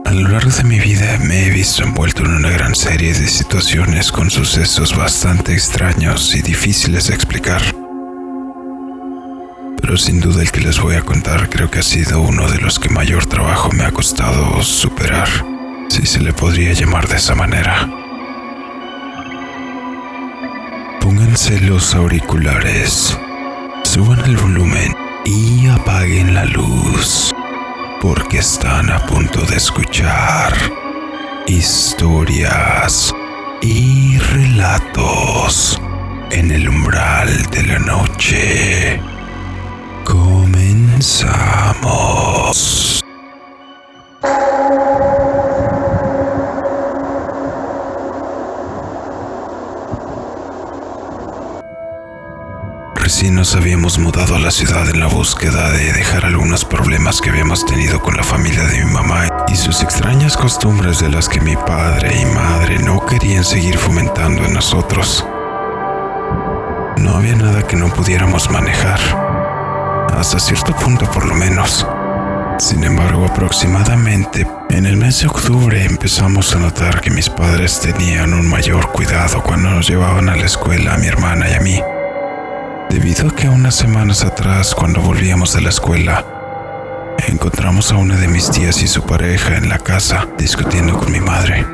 A lo largo de mi vida me he visto envuelto en una gran serie de situaciones con sucesos bastante extraños y difíciles de explicar. Pero sin duda el que les voy a contar creo que ha sido uno de los que mayor trabajo me ha costado superar, si se le podría llamar de esa manera. Pónganse los auriculares, suban el volumen y apaguen la luz, porque están a punto de escuchar historias y relatos en el umbral de la noche. Comenzamos. Recién nos habíamos mudado a la ciudad en la búsqueda de dejar algunos problemas que habíamos tenido con la familia de mi mamá y sus extrañas costumbres de las que mi padre y madre no querían seguir fomentando en nosotros. No había nada que no pudiéramos manejar, hasta cierto punto por lo menos. Sin embargo, aproximadamente en el mes de octubre empezamos a notar que mis padres tenían un mayor cuidado cuando nos llevaban a la escuela a mi hermana y a mí. Debido a que unas semanas atrás, cuando volvíamos de la escuela, encontramos a una de mis tías y su pareja en la casa discutiendo con mi madre.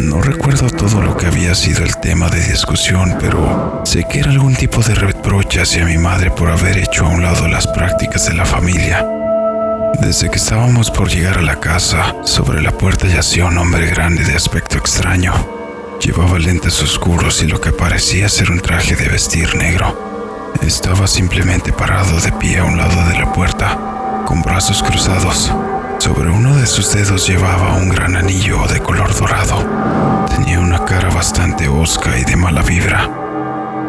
No recuerdo todo lo que había sido el tema de discusión, pero sé que era algún tipo de reproche hacia mi madre por haber hecho a un lado las prácticas de la familia. Desde que estábamos por llegar a la casa, sobre la puerta yacía un hombre grande de aspecto extraño. Llevaba lentes oscuros y lo que parecía ser un traje de vestir negro. Estaba simplemente parado de pie a un lado de la puerta, con brazos cruzados. Sobre uno de sus dedos llevaba un gran anillo de color dorado. Tenía una cara bastante hosca y de mala vibra,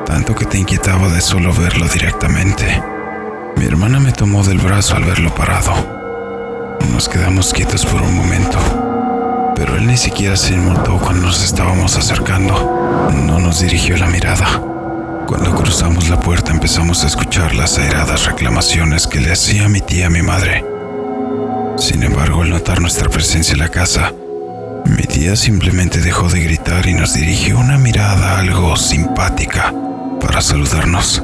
tanto que te inquietaba de solo verlo directamente. Mi hermana me tomó del brazo al verlo parado. Nos quedamos quietos por un momento, pero él ni siquiera se inmutó cuando nos estábamos acercando. No nos dirigió la mirada. Cuando cruzamos la puerta empezamos a escuchar las airadas reclamaciones que le hacía mi tía a mi madre. Sin embargo, al notar nuestra presencia en la casa, mi tía simplemente dejó de gritar y nos dirigió una mirada algo simpática para saludarnos.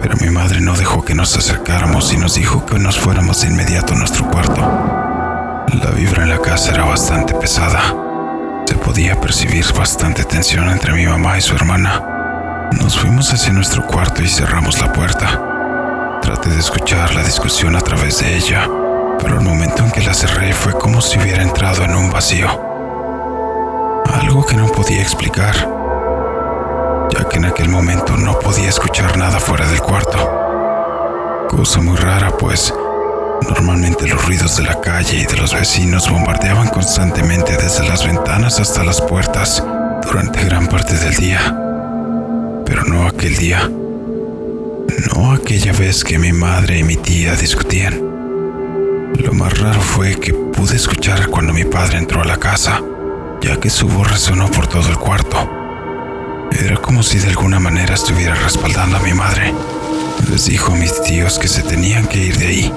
Pero mi madre no dejó que nos acercáramos y nos dijo que nos fuéramos de inmediato a nuestro cuarto. La vibra en la casa era bastante pesada. Se podía percibir bastante tensión entre mi mamá y su hermana. Nos fuimos hacia nuestro cuarto y cerramos la puerta. Traté de escuchar la discusión a través de ella, pero el momento en que la cerré fue como si hubiera entrado en un vacío. Algo que no podía explicar, ya que en aquel momento no podía escuchar nada fuera del cuarto. Cosa muy rara, pues normalmente los ruidos de la calle y de los vecinos bombardeaban constantemente desde las ventanas hasta las puertas durante gran parte del día. Pero no aquel día. No aquella vez que mi madre y mi tía discutían. Lo más raro fue que pude escuchar cuando mi padre entró a la casa, ya que su voz resonó por todo el cuarto. Era como si de alguna manera estuviera respaldando a mi madre. Les dijo a mis tíos que se tenían que ir de ahí.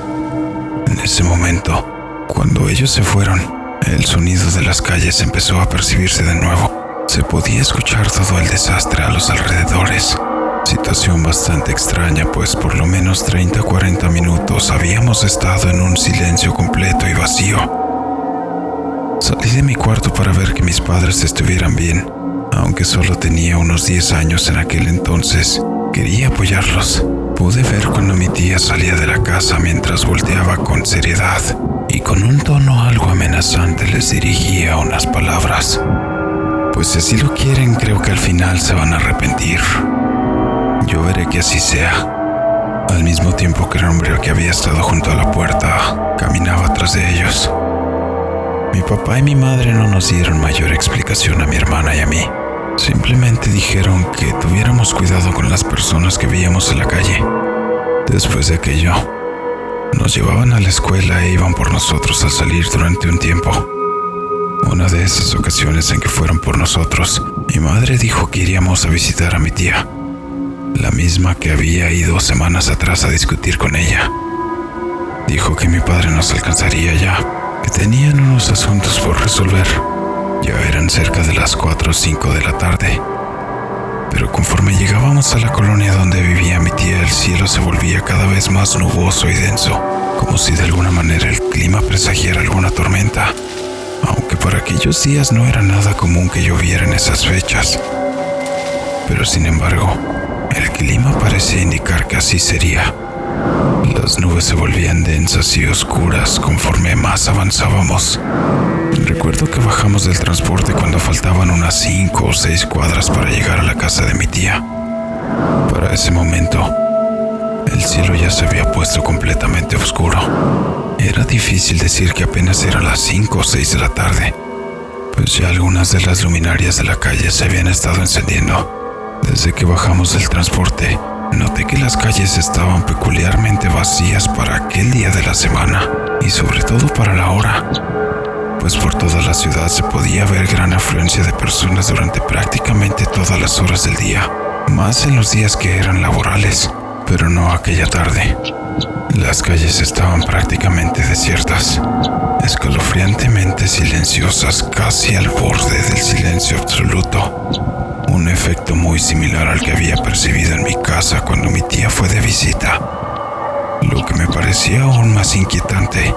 En ese momento, cuando ellos se fueron, el sonido de las calles empezó a percibirse de nuevo. Se podía escuchar todo el desastre a los alrededores. Situación bastante extraña, pues por lo menos 30 o 40 minutos habíamos estado en un silencio completo y vacío. Salí de mi cuarto para ver que mis padres estuvieran bien. Aunque solo tenía unos 10 años en aquel entonces, quería apoyarlos. Pude ver cuando mi tía salía de la casa mientras volteaba con seriedad y con un tono algo amenazante les dirigía unas palabras. Pues si así lo quieren, creo que al final se van a arrepentir. Yo veré que así sea. Al mismo tiempo que el hombre que había estado junto a la puerta caminaba tras de ellos. Mi papá y mi madre no nos dieron mayor explicación a mi hermana y a mí. Simplemente dijeron que tuviéramos cuidado con las personas que veíamos en la calle. Después de aquello, nos llevaban a la escuela e iban por nosotros al salir durante un tiempo. Una de esas ocasiones en que fueron por nosotros, mi madre dijo que iríamos a visitar a mi tía. la misma que había ido semanas atrás a discutir con ella. Dijo que mi padre nos alcanzaría ya, que tenían unos asuntos por resolver. Ya eran cerca de las 4 o 5 de la tarde. Pero conforme llegábamos a la colonia donde vivía mi tía, el cielo se volvía cada vez más nuboso y denso, como si de alguna manera el clima presagiara alguna tormenta, aunque para aquellos días no era nada común que lloviera en esas fechas. Pero sin embargo, el clima parecía indicar que así sería. Las nubes se volvían densas y oscuras conforme más avanzábamos. Recuerdo que bajamos del transporte cuando faltaban unas 5 o 6 cuadras para llegar a la casa de mi tía. Para ese momento, el cielo ya se había puesto completamente oscuro. Era difícil decir que apenas eran las 5 o 6 de la tarde, pues ya algunas de las luminarias de la calle se habían estado encendiendo. Desde que bajamos del transporte, noté que las calles estaban peculiarmente vacías para aquel día de la semana, y sobre todo para la hora, pues por toda la ciudad se podía ver gran afluencia de personas durante prácticamente todas las horas del día, más en los días que eran laborales, pero no aquella tarde. Las calles estaban prácticamente desiertas, escalofriantemente silenciosas, casi al borde del silencio absoluto. Un efecto muy similar al que había percibido en mi casa cuando mi tía fue de visita. Lo que me parecía aún más inquietante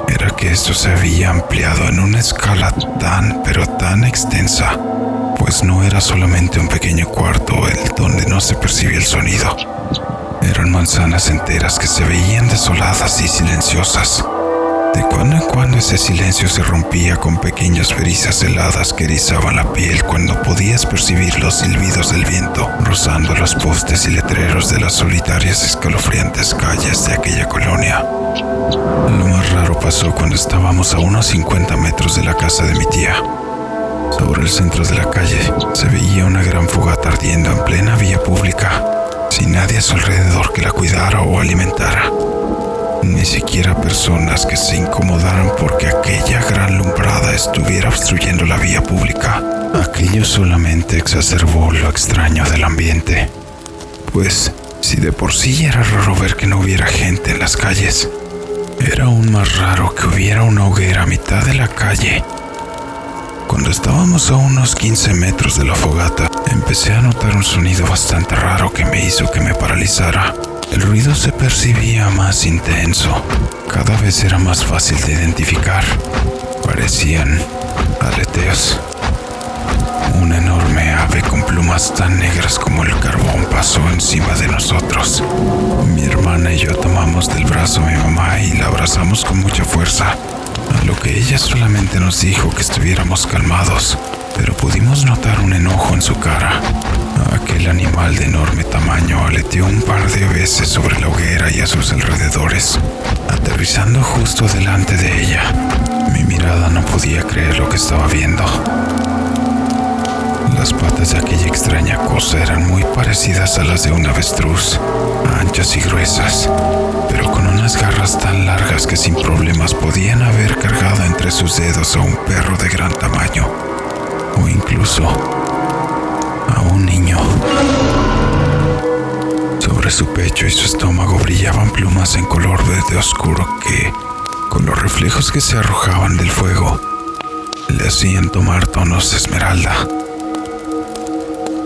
era que esto se había ampliado en una escala tan, pero tan extensa, pues no era solamente un pequeño cuarto donde no se percibía el sonido. Eran manzanas enteras que se veían desoladas y silenciosas. De cuando en cuando ese silencio se rompía con pequeñas brisas heladas que erizaban la piel cuando podías percibir los silbidos del viento rozando los postes y letreros de las solitarias escalofriantes calles de aquella colonia. Lo más raro pasó cuando estábamos a unos 50 metros de la casa de mi tía. Sobre el centro de la calle se veía una gran fogata ardiendo en plena vía pública, sin nadie a su alrededor que la cuidara o alimentara. Ni siquiera personas que se incomodaran porque aquella gran lumbrada estuviera obstruyendo la vía pública. Aquello solamente exacerbó lo extraño del ambiente. Pues, si de por sí era raro ver que no hubiera gente en las calles, era aún más raro que hubiera una hoguera a mitad de la calle. Cuando estábamos a unos 15 metros de la fogata, empecé a notar un sonido bastante raro que me hizo que me paralizara. El ruido se percibía más intenso, cada vez era más fácil de identificar. Parecían aleteos. Una enorme ave con plumas tan negras como el carbón pasó encima de nosotros. Mi hermana y yo tomamos del brazo a mi mamá y la abrazamos con mucha fuerza, a lo que ella solamente nos dijo que estuviéramos calmados, pero pudimos notar un enojo en su cara. Aquel animal de enorme tamaño aleteó un par de veces sobre la hoguera y a sus alrededores, aterrizando justo delante de ella. Mi mirada no podía creer lo que estaba viendo. Las patas de aquella extraña cosa eran muy parecidas a las de un avestruz, anchas y gruesas, pero con unas garras tan largas que sin problemas podían haber cargado entre sus dedos a un perro de gran tamaño, o incluso a un niño. Sobre su pecho y su estómago brillaban plumas en color verde oscuro que, con los reflejos que se arrojaban del fuego, le hacían tomar tonos de esmeralda.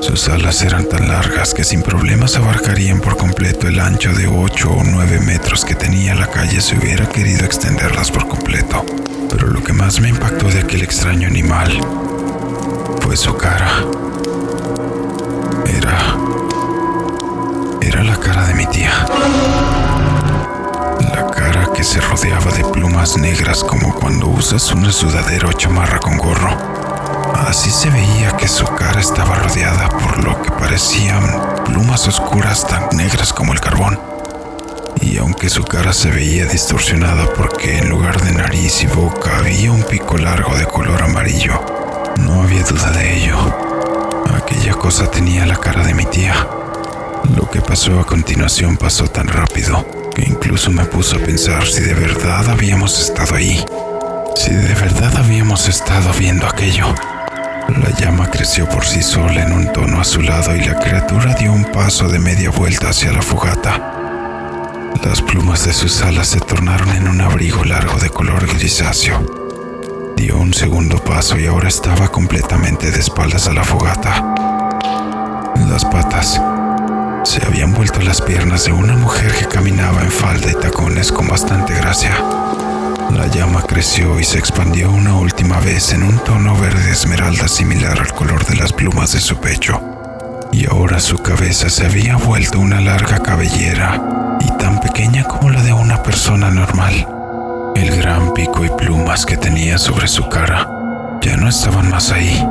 Sus alas eran tan largas que sin problemas abarcarían por completo el ancho de 8 o 9 metros que tenía la calle si hubiera querido extenderlas por completo. Pero lo que más me impactó de aquel extraño animal fue su cara. Era la cara de mi tía. La cara que se rodeaba de plumas negras como cuando usas una sudadera o chamarra con gorro. Así se veía que su cara estaba rodeada por lo que parecían plumas oscuras tan negras como el carbón. Y aunque su cara se veía distorsionada porque en lugar de nariz y boca había un pico largo de color amarillo, no había duda de ello. Aquella cosa tenía la cara de mi tía. Lo que pasó a continuación pasó tan rápido que incluso me puso a pensar si de verdad habíamos estado ahí, si de verdad habíamos estado viendo aquello. La llama creció por sí sola en un tono azulado y la criatura dio un paso de media vuelta hacia la fogata. Las plumas de sus alas se tornaron en un abrigo largo de color grisáceo. Dio un segundo paso y ahora estaba completamente de espaldas a la fogata. Las patas se habían vuelto las piernas de una mujer que caminaba en falda y tacones con bastante gracia. La llama creció y se expandió una última vez en un tono verde esmeralda similar al color de las plumas de su pecho. Y ahora su cabeza se había vuelto una larga cabellera y tan pequeña como la de una persona normal. El gran pico y plumas que tenía sobre su cara ya no estaban más ahí.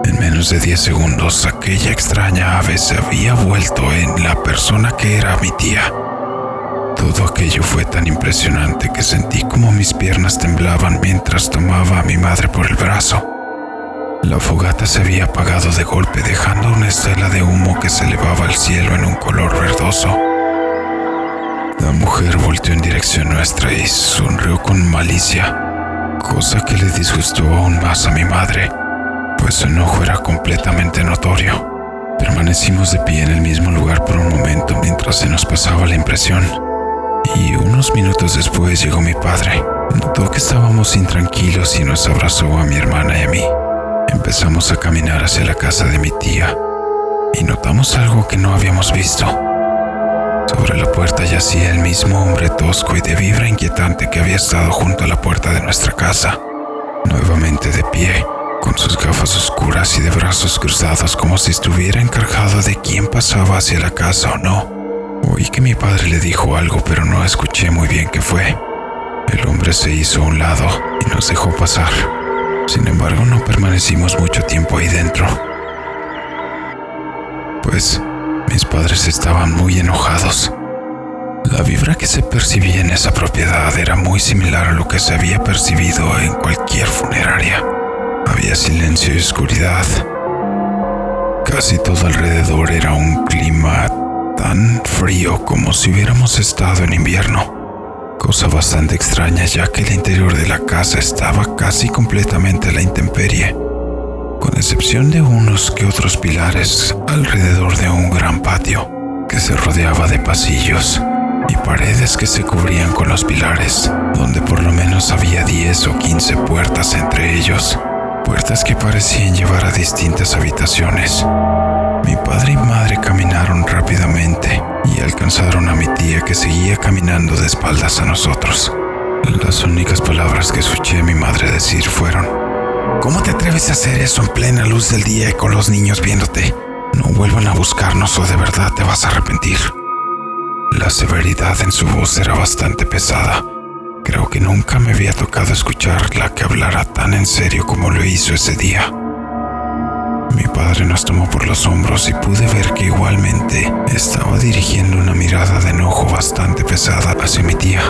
En menos de 10 segundos, aquella extraña ave se había vuelto en la persona que era mi tía. Todo aquello fue tan impresionante que sentí como mis piernas temblaban mientras tomaba a mi madre por el brazo. La fogata se había apagado de golpe, dejando una estela de humo que se elevaba al cielo en un color verdoso. La mujer volteó en dirección nuestra y sonrió con malicia, cosa que le disgustó aún más a mi madre, pues su enojo era completamente notorio. Permanecimos de pie en el mismo lugar por un momento mientras se nos pasaba la impresión. Y unos minutos después llegó mi padre. Notó que estábamos intranquilos y nos abrazó a mi hermana y a mí. Empezamos a caminar hacia la casa de mi tía y notamos algo que no habíamos visto. Sobre la puerta yacía el mismo hombre tosco y de vibra inquietante que había estado junto a la puerta de nuestra casa, nuevamente de pie, con sus gafas oscuras y de brazos cruzados como si estuviera encargado de quién pasaba hacia la casa o no. Oí que mi padre le dijo algo, pero no escuché muy bien qué fue. El hombre se hizo a un lado y nos dejó pasar. Sin embargo, no permanecimos mucho tiempo ahí dentro, pues mis padres estaban muy enojados. La vibra que se percibía en esa propiedad era muy similar a lo que se había percibido en cualquier funeraria. Había silencio y oscuridad. Casi todo alrededor era un clima tan frío como si hubiéramos estado en invierno, cosa bastante extraña ya que el interior de la casa estaba casi completamente a la intemperie, con excepción de unos que otros pilares alrededor de un gran patio que se rodeaba de pasillos y paredes que se cubrían con los pilares, donde por lo menos había 10 o 15 puertas entre ellos, puertas que parecían llevar a distintas habitaciones. Mi padre y madre caminaron rápidamente y alcanzaron a mi tía, que seguía caminando de espaldas a nosotros. Las únicas palabras que escuché a mi madre decir fueron: ¿cómo te atreves a hacer eso en plena luz del día y con los niños viéndote? No vuelvan a buscarnos o de verdad te vas a arrepentir. La severidad en su voz era bastante pesada. Creo que nunca me había tocado escucharla que hablara tan en serio como lo hizo ese día. Mi padre nos tomó por los hombros y pude ver que igualmente estaba dirigiendo una mirada de enojo bastante pesada hacia mi tía.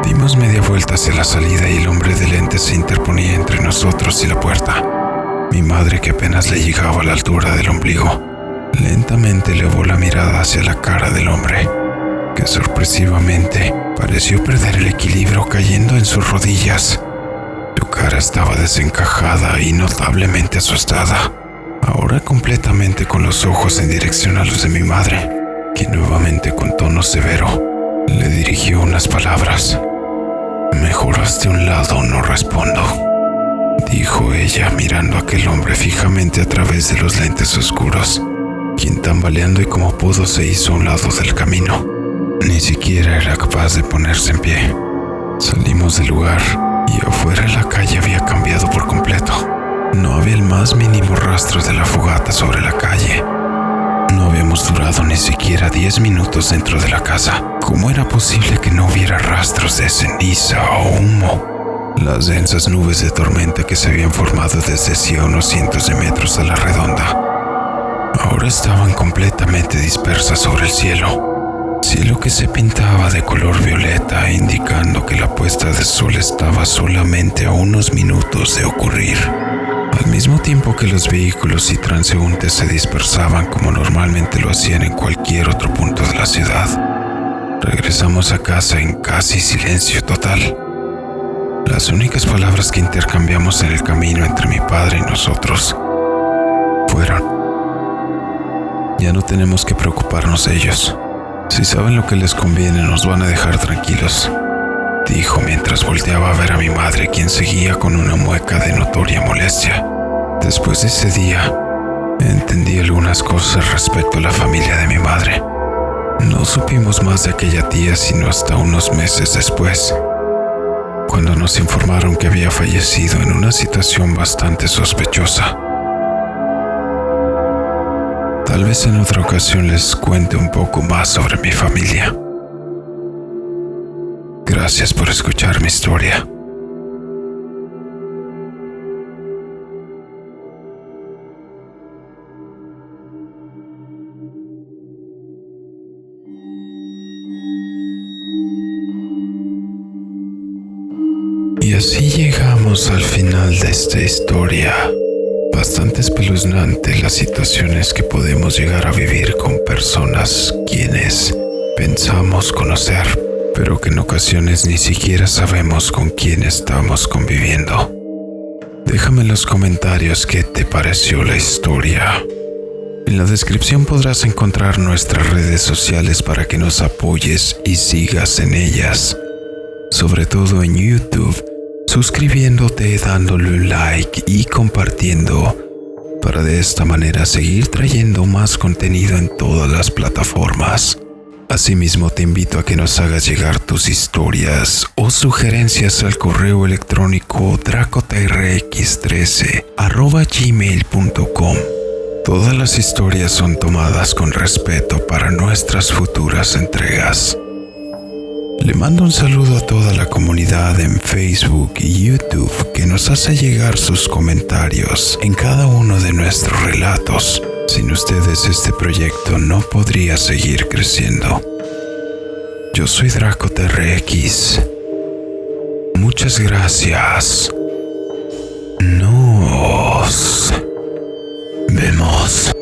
Dimos media vuelta hacia la salida y el hombre de lentes se interponía entre nosotros y la puerta. Mi madre, que apenas le llegaba a la altura del ombligo, lentamente elevó la mirada hacia la cara del hombre, que sorpresivamente pareció perder el equilibrio cayendo en sus rodillas. Su cara estaba desencajada y notablemente asustada, ahora completamente con los ojos en dirección a los de mi madre, que nuevamente con tono severo le dirigió unas palabras. «Mejor hazte a un lado, no respondo», dijo ella mirando a aquel hombre fijamente a través de los lentes oscuros, quien tambaleando y como pudo se hizo a un lado del camino. Ni siquiera era capaz de ponerse en pie. Salimos del lugar y afuera la calle había cambiado por completo. No había el más mínimo rastro de la fogata sobre la calle. No habíamos durado ni siquiera 10 minutos dentro de la casa. ¿Cómo era posible que no hubiera rastros de ceniza o humo? Las densas nubes de tormenta que se habían formado desde hacía unos cientos de metros a la redonda ahora estaban completamente dispersas sobre el cielo que se pintaba de color violeta, indicando que la puesta de sol estaba solamente a unos minutos de ocurrir. Al mismo tiempo que los vehículos y transeúntes se dispersaban como normalmente lo hacían en cualquier otro punto de la ciudad, regresamos a casa en casi silencio total. Las únicas palabras que intercambiamos en el camino entre mi padre y nosotros fueron: ya no tenemos que preocuparnos de ellos. Si saben lo que les conviene, nos van a dejar tranquilos, dijo mientras volteaba a ver a mi madre, quien seguía con una mueca de notoria molestia. Después de ese día, entendí algunas cosas respecto a la familia de mi madre. No supimos más de aquella tía sino hasta unos meses después, cuando nos informaron que había fallecido en una situación bastante sospechosa. Tal vez en otra ocasión les cuente un poco más sobre mi familia. Gracias por escuchar mi historia. Y así llegamos al final de esta historia. Bastante espeluznante las situaciones que podemos llegar a vivir con personas quienes pensamos conocer, pero que en ocasiones ni siquiera sabemos con quién estamos conviviendo. Déjame en los comentarios qué te pareció la historia. En la descripción podrás encontrar nuestras redes sociales para que nos apoyes y sigas en ellas. Sobre todo en YouTube, suscribiéndote, dándole un like y compartiendo, para de esta manera seguir trayendo más contenido en todas las plataformas. Asimismo, te invito a que nos hagas llegar tus historias o sugerencias al correo electrónico dracotrx13@gmail.com. Todas las historias son tomadas con respeto para nuestras futuras entregas. Le mando un saludo a toda la comunidad en Facebook y YouTube que nos hace llegar sus comentarios en cada uno de nuestros relatos. Sin ustedes este proyecto no podría seguir creciendo. Yo soy DracoTRX. Muchas gracias. Nos vemos.